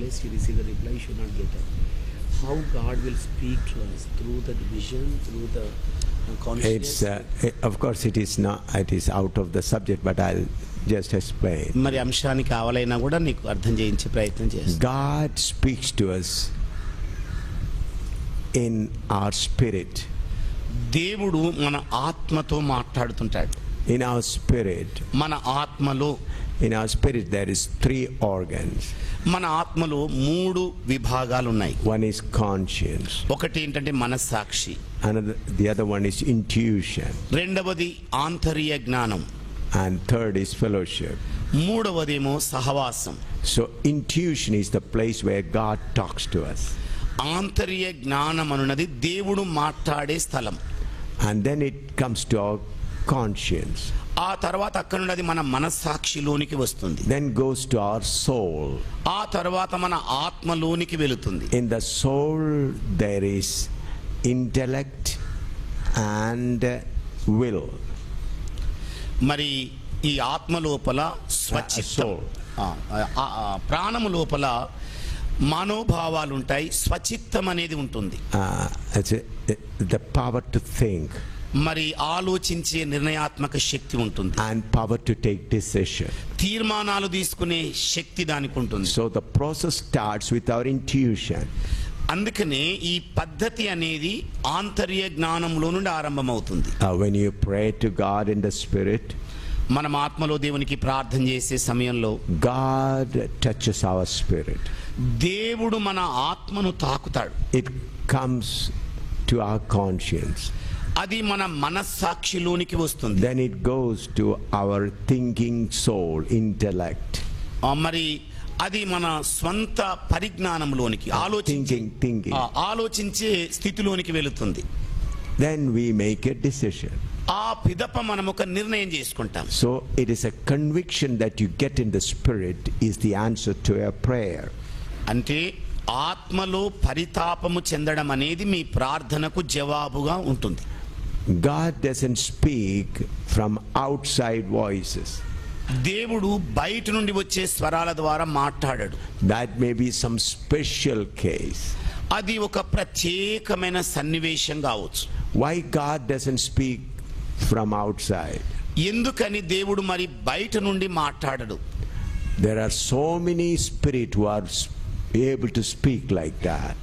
yes, you receive the reply, you should not get up. How God will speak to us through the vision, through the consciousness. Of course it is not, it is out of the subject, but I'll just explain. మరి అంశానికి కావాలైనా కూడా నీకు అర్థం చేయించే ప్రయత్నం చేస్తాను. God speaks to us in our spirit. దేవుడు మన ఆత్మతో మాట్లాడుతుంటాడు. In our spirit. మన ఆత్మలో. In our spirit there is 3 organs. మన ఆత్మలో 3 విభాగాలు ఉన్నాయి. One is conscience. ఒకటి ఏంటంటే మనస్సాక్షి. The other one is intuition. రెండవది ఆంతర్య జ్ఞానం. And third is fellowship. మూడవదేమో సహవాసం. So intuition is the place where God talks to us. ఆంతర్య జ్ఞానం అనున్నది దేవుడు మాట్లాడే స్థలం. And then it comes to our conscience. ఆ తర్వాత అక్కడ నుండి మన మనస్సాక్షిలోనికి వస్తుంది. Then goes to our soul. ఆ తర్వాత మన ఆత్మలోనికి వెళుతుంది. In the soul there is intellect and will. మరి ఈ ఆత్మ లోపల స్వచిత్తం, ప్రాణము లోపల మనోభావాలు ఉంటాయి, స్వచిత్తం అనేది ఉంటుంది. The power to think. మరి ఆలోచించే నిర్ణయాత్మక శక్తి ఉంటుంది. And power to take decision. తీర్మానాలు తీసుకునే శక్తి దానికి ఉంటుంది. So the process starts with our intuition. అందుకనే ఈ పద్ధతి అనేది ఆంతర్య జ్ఞానంలో నుండి ఆరంభమవుతుంది. When you pray to God in the spirit, మనం ఆత్మలో దేవునికి ప్రార్థన చేసే సమయంలో God touches our spirit. దేవుడు మన ఆత్మను తాకుతాడు. It comes to our conscience. అది మన మనస్సాక్షిలోనికి వస్తుంది. Then it goes to our thinking soul, intellect. మరి అది మన స్వంత పరిజ్ఞానంలోనికి ఆలోచించే స్థితిలోనికి వెళుతుంది. Then we make a decision. ఆ పిదప మనం ఒక నిర్ణయం చేసుకుంటాం. So it is a conviction that you get in the spirit is the answer to a prayer. అంటే ఆత్మలో పరితాపము చెందడం అనేది మీ ప్రార్థనకు జవాబుగా ఉంటుంది. God doesn't speak from outside voices. దేవుడు బయట నుండి వచ్చే స్వరాల ద్వారా మాట్లాడాడు. That may be some special case. అది ఒక ప్రత్యేకమైన సన్నివేశం కావచ్చు. Why God doesn't speak from outside? ఎందుకని దేవుడు మరి బయట నుండి మాట్లాడడు? There are so many spirits who are able to speak like that.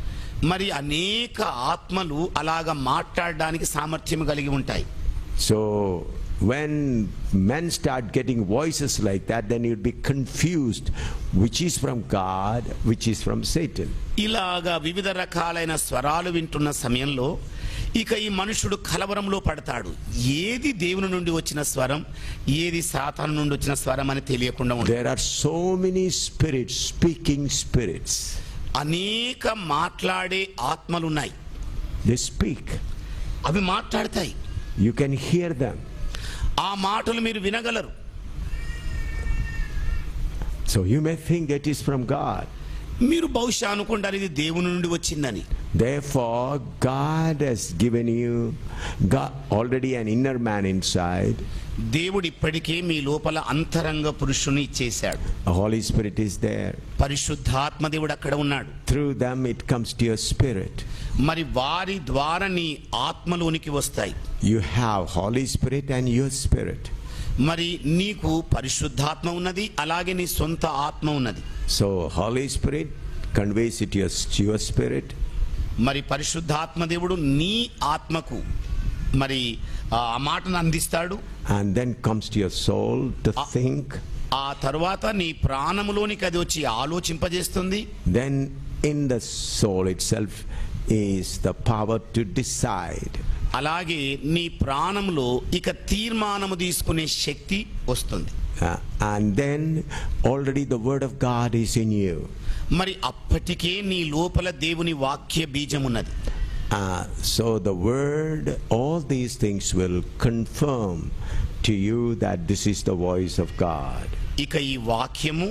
మరి అనేక ఆత్మలు అలాగా మాట్లాడడానికి సామర్థ్యం కలిగి ఉంటాయి. So when men start getting voices like that, then you'd be confused which is from God, which is from Satan. ఇలాగా వివిధ రకాలైన స్వరాలు వింటున్న సమయంలో ఇక ఈ మనుషుడు కలవరంలో పడతాడు. ఏది దేవుని నుండి వచ్చిన స్వరం, ఏది సాతాను నుండి వచ్చిన స్వరం అని తెలియకుండా ఉంటుంది. There are so many spirits, speaking spirits. అనేక మాట్లాడే ఆత్మలు ఉన్నాయి. They speak. అవి మాట్లాడతాయి. You can hear them. ఆ మాటలు మీరు వినగలరు. So you may think it is from God. మీరు బహుశా అనుకుంటారు ఇది దేవుని నుండి వచ్చిందని. Therefore God has given you already an inner man inside. దేవుడు ఇప్పటికే మీ లోపల అంతరంగ పురుషుని ఇచ్చేశాడు. The Holy Spirit is there. పరిశుద్ధాత్మ దేవుడు అక్కడ ఉన్నాడు. Through them it comes to your spirit. మరి వారి ద్వారా నీ ఆత్మలోనికి వస్తాయి. You have Holy Spirit and your spirit. మరి నీకు పరిశుద్ధాత్మ ఉన్నది, అలాగే నీ సొంత ఆత్మ ఉన్నది. So Holy Spirit conveys it to your spirit. మరి పరిశుద్ధాత్మ దేవుడు నీ ఆత్మకు మరి ఆ మాటను అందిస్తాడు. And then comes to your soul to think. ఆ తర్వాత నీ ప్రాణములోనికి అది వచ్చి ఆలోచింపజేస్తుంది. Then in the soul itself is the power to decide. అలాగే నీ ప్రాణంలో ఇక తీర్మానము తీసుకునే శక్తి వస్తుంది. And then already the word of God is in you. మరి అప్పటికే నీ లోపల దేవుని వాక్య బీజం ఉన్నది. So the word, all these things will confirm to you that this is the voice of God. ఇక ఈ వాక్యము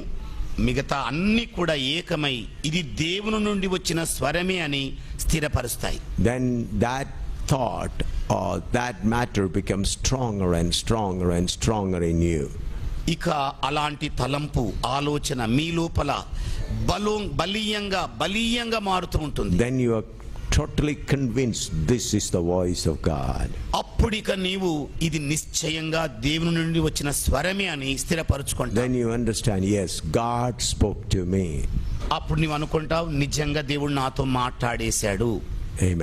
మిగతా అన్ని కూడా ఏకమై ఇది దేవుని నుండి వచ్చిన స్వరమే అని స్థిరపరుస్తాయి. Then that thought or that matter becomes stronger and stronger and stronger in you. ఇక అలాంటి తలంపు ఆలోచన మీ లోపల బలీయంగా మారుతూ ఉంటుంది. Then you are totally convinced this is the voice of God. అప్పుడిక నీవు ఇది నిశ్చయంగా దేవుని నుండి వచ్చిన స్వరమే అని స్థిరపరచుకుంటావు. Then you understand, yes, God spoke to me. అప్పుడు నీవు అనుకుంటావు, నిజంగా దేవుడు నాతో మాట్లాడేశాడు. Amen.